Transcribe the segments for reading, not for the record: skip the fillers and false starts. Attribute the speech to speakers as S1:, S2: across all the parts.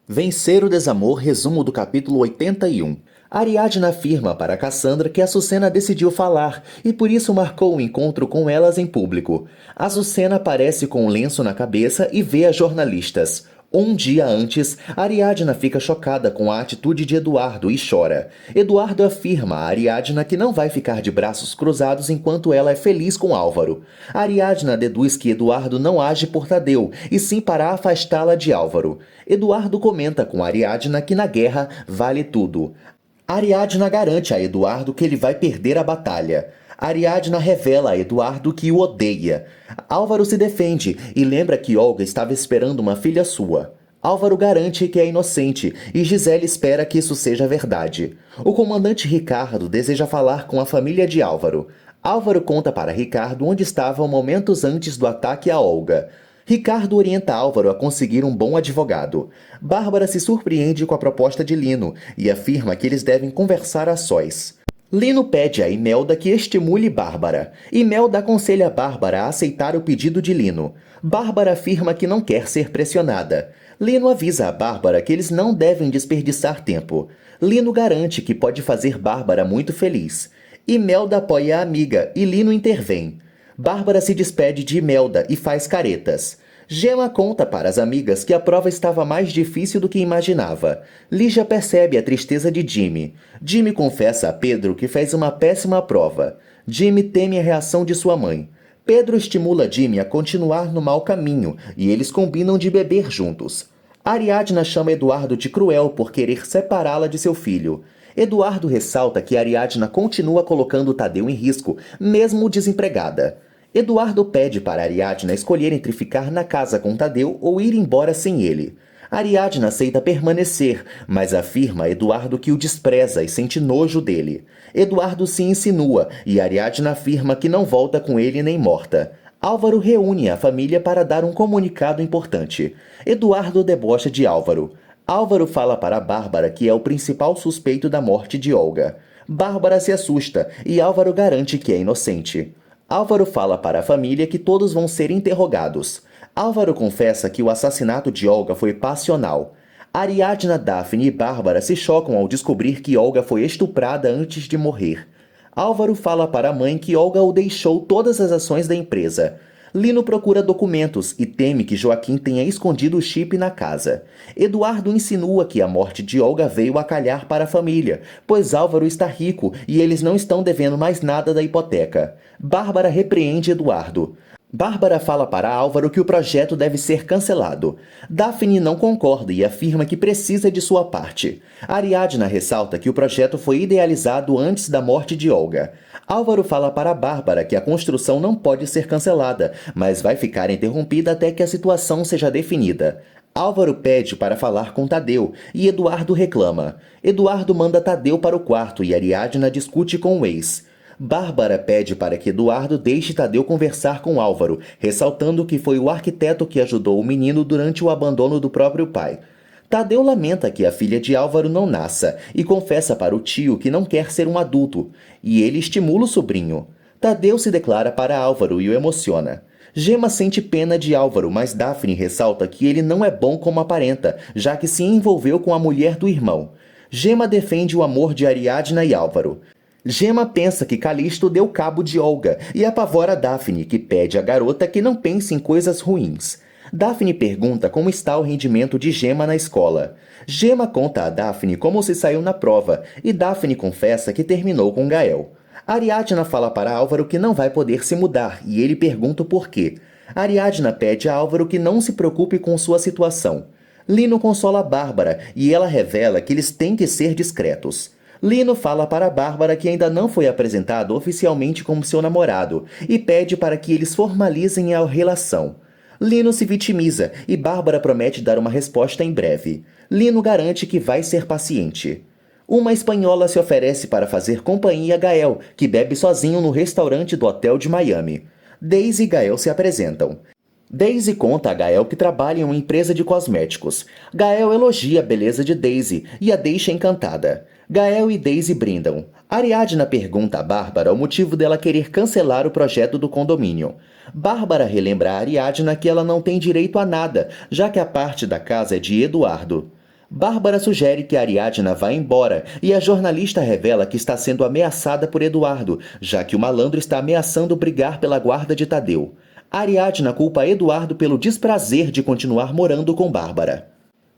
S1: Vencer o desamor, resumo do capítulo 81. Ariadna afirma para Cassandra que Açucena decidiu falar e por isso marcou o encontro com elas em público. Açucena aparece com um lenço na cabeça e vê as jornalistas. Um dia antes, Ariadna fica chocada com a atitude de Eduardo e chora. Eduardo afirma a Ariadna que não vai ficar de braços cruzados enquanto ela é feliz com Álvaro. Ariadna deduz que Eduardo não age por Tadeu, e sim para afastá-la de Álvaro. Eduardo comenta com Ariadna que na guerra vale tudo. Ariadna garante a Eduardo que ele vai perder a batalha. Ariadna revela a Eduardo que o odeia. Álvaro se defende e lembra que Olga estava esperando uma filha sua. Álvaro garante que é inocente e Gisele espera que isso seja verdade. O comandante Ricardo deseja falar com a família de Álvaro. Álvaro conta para Ricardo onde estavam momentos antes do ataque a Olga. Ricardo orienta Álvaro a conseguir um bom advogado. Bárbara se surpreende com a proposta de Lino e afirma que eles devem conversar a sós. Lino pede a Imelda que estimule Bárbara. Imelda aconselha Bárbara a aceitar o pedido de Lino. Bárbara afirma que não quer ser pressionada. Lino avisa a Bárbara que eles não devem desperdiçar tempo. Lino garante que pode fazer Bárbara muito feliz. Imelda apoia a amiga e Lino intervém. Bárbara se despede de Imelda e faz caretas. Gema conta para as amigas que a prova estava mais difícil do que imaginava. Lígia percebe a tristeza de Jimmy. Jimmy confessa a Pedro que fez uma péssima prova. Jimmy teme a reação de sua mãe. Pedro estimula Jimmy a continuar no mau caminho e eles combinam de beber juntos. Ariadna chama Eduardo de cruel por querer separá-la de seu filho. Eduardo ressalta que Ariadna continua colocando Tadeu em risco, mesmo desempregada. Eduardo pede para Ariadna escolher entre ficar na casa com Tadeu ou ir embora sem ele. Ariadna aceita permanecer, mas afirma a Eduardo que o despreza e sente nojo dele. Eduardo se insinua e Ariadna afirma que não volta com ele nem morta. Álvaro reúne a família para dar um comunicado importante. Eduardo debocha de Álvaro. Álvaro fala para Bárbara que é o principal suspeito da morte de Olga. Bárbara se assusta e Álvaro garante que é inocente. Álvaro fala para a família que todos vão ser interrogados. Álvaro confessa que o assassinato de Olga foi passional. Ariadna, Daphne e Bárbara se chocam ao descobrir que Olga foi estuprada antes de morrer. Álvaro fala para a mãe que Olga o deixou todas as ações da empresa. Lino procura documentos e teme que Joaquim tenha escondido o chip na casa. Eduardo insinua que a morte de Olga veio a calhar para a família, pois Álvaro está rico e eles não estão devendo mais nada da hipoteca. Bárbara repreende Eduardo. Bárbara fala para Álvaro que o projeto deve ser cancelado. Daphne não concorda e afirma que precisa de sua parte. Ariadna ressalta que o projeto foi idealizado antes da morte de Olga. Álvaro fala para Bárbara que a construção não pode ser cancelada, mas vai ficar interrompida até que a situação seja definida. Álvaro pede para falar com Tadeu e Eduardo reclama. Eduardo manda Tadeu para o quarto e Ariadna discute com o ex. Bárbara pede para que Eduardo deixe Tadeu conversar com Álvaro, ressaltando que foi o arquiteto que ajudou o menino durante o abandono do próprio pai. Tadeu lamenta que a filha de Álvaro não nasça e confessa para o tio que não quer ser um adulto, e ele estimula o sobrinho. Tadeu se declara para Álvaro e o emociona. Gema sente pena de Álvaro, mas Daphne ressalta que ele não é bom como aparenta, já que se envolveu com a mulher do irmão. Gema defende o amor de Ariadna e Álvaro. Gema pensa que Calisto deu cabo de Olga e apavora Daphne, que pede à garota que não pense em coisas ruins. Daphne pergunta como está o rendimento de Gema na escola. Gema conta a Daphne como se saiu na prova e Daphne confessa que terminou com Gael. Ariadna fala para Álvaro que não vai poder se mudar e ele pergunta o porquê. Ariadna pede a Álvaro que não se preocupe com sua situação. Lino consola Bárbara e ela revela que eles têm que ser discretos. Lino fala para Bárbara que ainda não foi apresentado oficialmente como seu namorado e pede para que eles formalizem a relação. Lino se vitimiza e Bárbara promete dar uma resposta em breve. Lino garante que vai ser paciente. Uma espanhola se oferece para fazer companhia a Gael, que bebe sozinho no restaurante do hotel de Miami. Daisy e Gael se apresentam. Daisy conta a Gael que trabalha em uma empresa de cosméticos. Gael elogia a beleza de Daisy e a deixa encantada. Gael e Daisy brindam. Ariadna pergunta a Bárbara o motivo dela querer cancelar o projeto do condomínio. Bárbara relembra a Ariadna que ela não tem direito a nada, já que a parte da casa é de Eduardo. Bárbara sugere que Ariadna vá embora e a jornalista revela que está sendo ameaçada por Eduardo, já que o malandro está ameaçando brigar pela guarda de Tadeu. Ariadna culpa Eduardo pelo desprazer de continuar morando com Bárbara.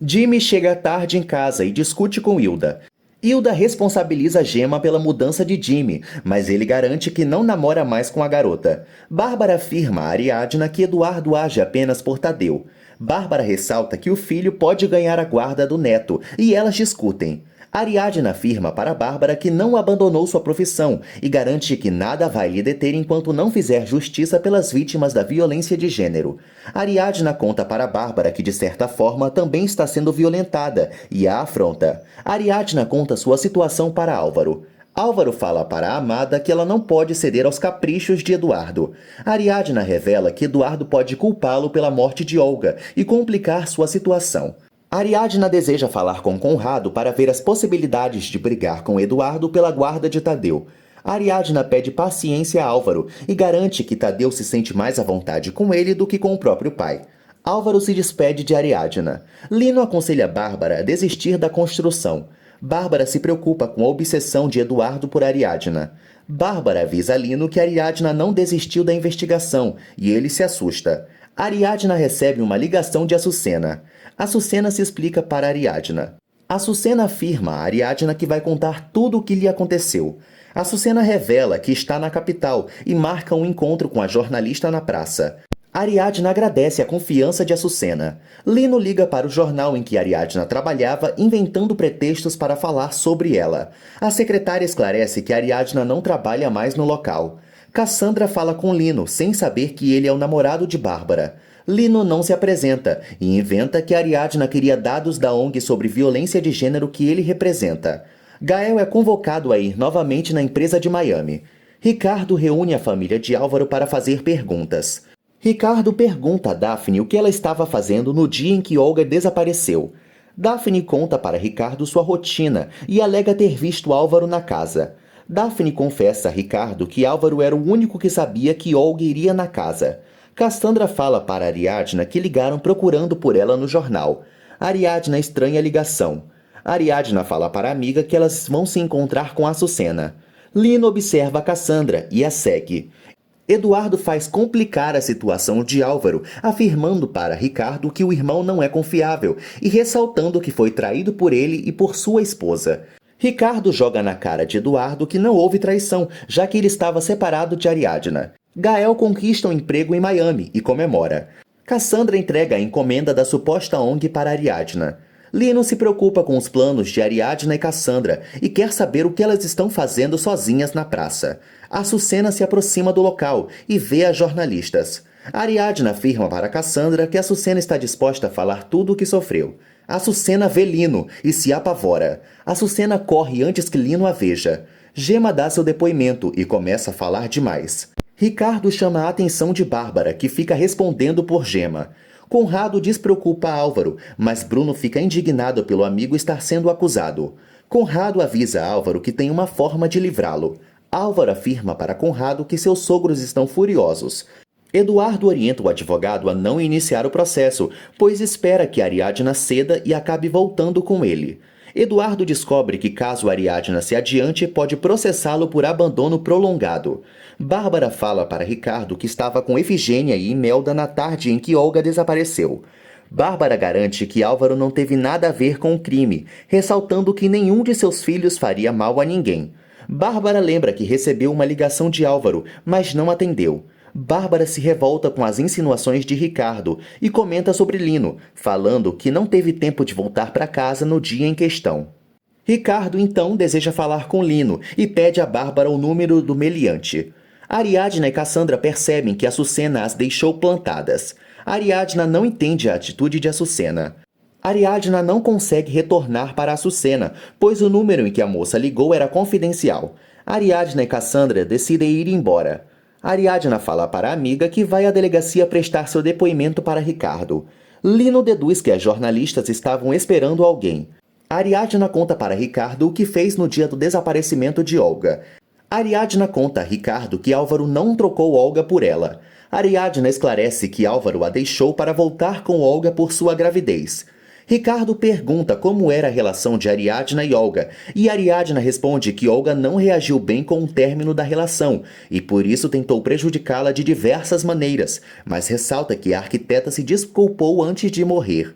S1: Jimmy chega tarde em casa e discute com Hilda. Hilda responsabiliza Gemma pela mudança de Jimmy, mas ele garante que não namora mais com a garota. Bárbara afirma a Ariadna que Eduardo age apenas por Tadeu. Bárbara ressalta que o filho pode ganhar a guarda do neto, e elas discutem. Ariadna afirma para Bárbara que não abandonou sua profissão e garante que nada vai lhe deter enquanto não fizer justiça pelas vítimas da violência de gênero. Ariadna conta para Bárbara que, de certa forma, também está sendo violentada e a afronta. Ariadna conta sua situação para Álvaro. Álvaro fala para a amada que ela não pode ceder aos caprichos de Eduardo. Ariadna revela que Eduardo pode culpá-lo pela morte de Olga e complicar sua situação. Ariadna deseja falar com Conrado para ver as possibilidades de brigar com Eduardo pela guarda de Tadeu. Ariadna pede paciência a Álvaro e garante que Tadeu se sente mais à vontade com ele do que com o próprio pai. Álvaro se despede de Ariadna. Lino aconselha Bárbara a desistir da construção. Bárbara se preocupa com a obsessão de Eduardo por Ariadna. Bárbara avisa Lino que Ariadna não desistiu da investigação e ele se assusta. Ariadna recebe uma ligação de Açucena. Açucena se explica para Ariadna. Açucena afirma a Ariadna que vai contar tudo o que lhe aconteceu. Açucena revela que está na capital e marca um encontro com a jornalista na praça. Ariadna agradece a confiança de Açucena. Lino liga para o jornal em que Ariadna trabalhava, inventando pretextos para falar sobre ela. A secretária esclarece que Ariadna não trabalha mais no local. Cassandra fala com Lino, sem saber que ele é o namorado de Bárbara. Lino não se apresenta e inventa que Ariadna queria dados da ONG sobre violência de gênero que ele representa. Gael é convocado a ir novamente na empresa de Miami. Ricardo reúne a família de Álvaro para fazer perguntas. Ricardo pergunta a Daphne o que ela estava fazendo no dia em que Olga desapareceu. Daphne conta para Ricardo sua rotina e alega ter visto Álvaro na casa. Daphne confessa a Ricardo que Álvaro era o único que sabia que Olga iria na casa. Cassandra fala para Ariadna que ligaram procurando por ela no jornal. Ariadna estranha a ligação. Ariadna fala para a amiga que elas vão se encontrar com Açucena. Lino observa a Cassandra e a segue. Eduardo faz complicar a situação de Álvaro, afirmando para Ricardo que o irmão não é confiável e ressaltando que foi traído por ele e por sua esposa. Ricardo joga na cara de Eduardo que não houve traição, já que ele estava separado de Ariadna. Gael conquista um emprego em Miami e comemora. Cassandra entrega a encomenda da suposta ONG para Ariadna. Lino se preocupa com os planos de Ariadna e Cassandra e quer saber o que elas estão fazendo sozinhas na praça. Açucena se aproxima do local e vê as jornalistas. Ariadna afirma para Cassandra que Açucena está disposta a falar tudo o que sofreu. Açucena vê Lino e se apavora. Açucena corre antes que Lino a veja. Gemma dá seu depoimento e começa a falar demais. Ricardo chama a atenção de Bárbara, que fica respondendo por Gemma. Conrado despreocupa Álvaro, mas Bruno fica indignado pelo amigo estar sendo acusado. Conrado avisa Álvaro que tem uma forma de livrá-lo. Álvaro afirma para Conrado que seus sogros estão furiosos. Eduardo orienta o advogado a não iniciar o processo, pois espera que Ariadna ceda e acabe voltando com ele. Eduardo descobre que caso Ariadna se adiante, pode processá-lo por abandono prolongado. Bárbara fala para Ricardo que estava com Efigênia e Imelda na tarde em que Olga desapareceu. Bárbara garante que Álvaro não teve nada a ver com o crime, ressaltando que nenhum de seus filhos faria mal a ninguém. Bárbara lembra que recebeu uma ligação de Álvaro, mas não atendeu. Bárbara se revolta com as insinuações de Ricardo e comenta sobre Lino, falando que não teve tempo de voltar para casa no dia em questão. Ricardo então deseja falar com Lino e pede a Bárbara o número do meliante. Ariadna e Cassandra percebem que Açucena as deixou plantadas. Ariadna não entende a atitude de Açucena. Ariadna não consegue retornar para Açucena, pois o número em que a moça ligou era confidencial. Ariadna e Cassandra decidem ir embora. Ariadna fala para a amiga que vai à delegacia prestar seu depoimento para Ricardo. Lino deduz que as jornalistas estavam esperando alguém. Ariadna conta para Ricardo o que fez no dia do desaparecimento de Olga. Ariadna conta a Ricardo que Álvaro não trocou Olga por ela. Ariadna esclarece que Álvaro a deixou para voltar com Olga por sua gravidez. Ricardo pergunta como era a relação de Ariadna e Olga, e Ariadna responde que Olga não reagiu bem com o término da relação, e por isso tentou prejudicá-la de diversas maneiras, mas ressalta que a arquiteta se desculpou antes de morrer.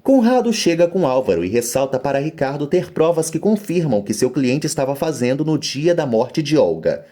S1: Conrado chega com Álvaro e ressalta para Ricardo ter provas que confirmam o que seu cliente estava fazendo no dia da morte de Olga.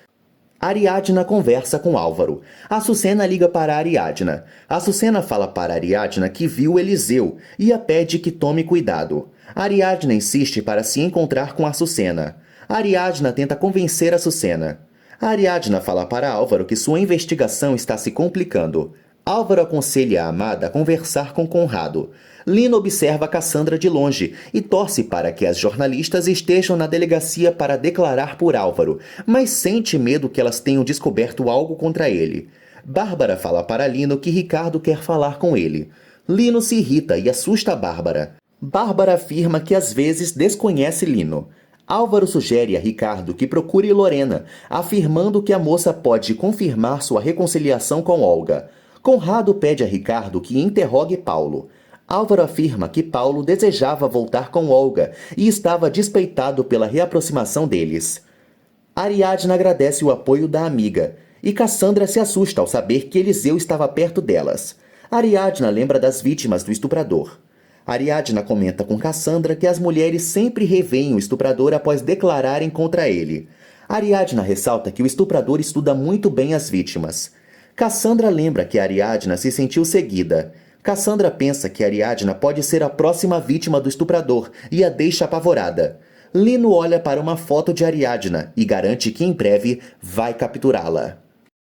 S1: Ariadna conversa com Álvaro. Açucena liga para Ariadna. Açucena fala para Ariadna que viu Eliseu e a pede que tome cuidado. Ariadna insiste para se encontrar com Açucena. Ariadna tenta convencer Açucena. Ariadna fala para Álvaro que sua investigação está se complicando. Álvaro aconselha a amada a conversar com Conrado. Lino observa Cassandra de longe e torce para que as jornalistas estejam na delegacia para declarar por Álvaro, mas sente medo que elas tenham descoberto algo contra ele. Bárbara fala para Lino que Ricardo quer falar com ele. Lino se irrita e assusta Bárbara. Bárbara afirma que às vezes desconhece Lino. Álvaro sugere a Ricardo que procure Lorena, afirmando que a moça pode confirmar sua reconciliação com Olga. Conrado pede a Ricardo que interrogue Paulo. Álvaro afirma que Paulo desejava voltar com Olga e estava despeitado pela reaproximação deles. Ariadna agradece o apoio da amiga, e Cassandra se assusta ao saber que Eliseu estava perto delas. Ariadna lembra das vítimas do estuprador. Ariadna comenta com Cassandra que as mulheres sempre revêem o estuprador após declararem contra ele. Ariadna ressalta que o estuprador estuda muito bem as vítimas. Cassandra lembra que Ariadna se sentiu seguida. Cassandra pensa que Ariadna pode ser a próxima vítima do estuprador e a deixa apavorada. Lino olha para uma foto de Ariadna e garante que em breve vai capturá-la.